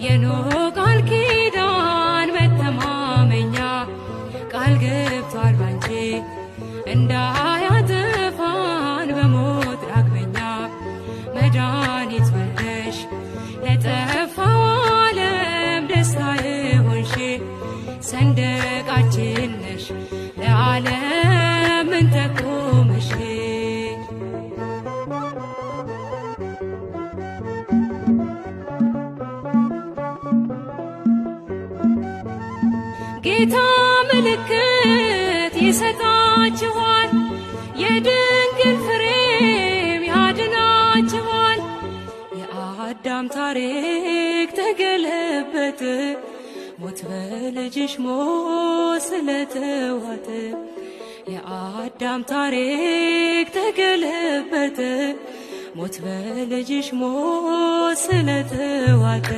የኖህ ቃል ኪዳን መተማመኛ ቃል ገብቷል ባንቺ እንዳያጠፋን በሞት ዳግመኛ መድኃኒት ወልደሽ ለጠፋው ዓለም ደስታ የሆንሽ ሰንደቃችን ነሽ ለዓለም እንተቆመሽ። ጌታ ምልክት ይሰጣችኋል፣ የድንግል ፍሬም ያድናችኋል። የአዳም ታሪክ ተገለበጠ፣ ሞት በልጅሽ ሞት ስለተዋጠ። የአዳም ታሪክ ተገለበጠ፣ ሞት በልጅሽ ሞት ስለተዋጠ።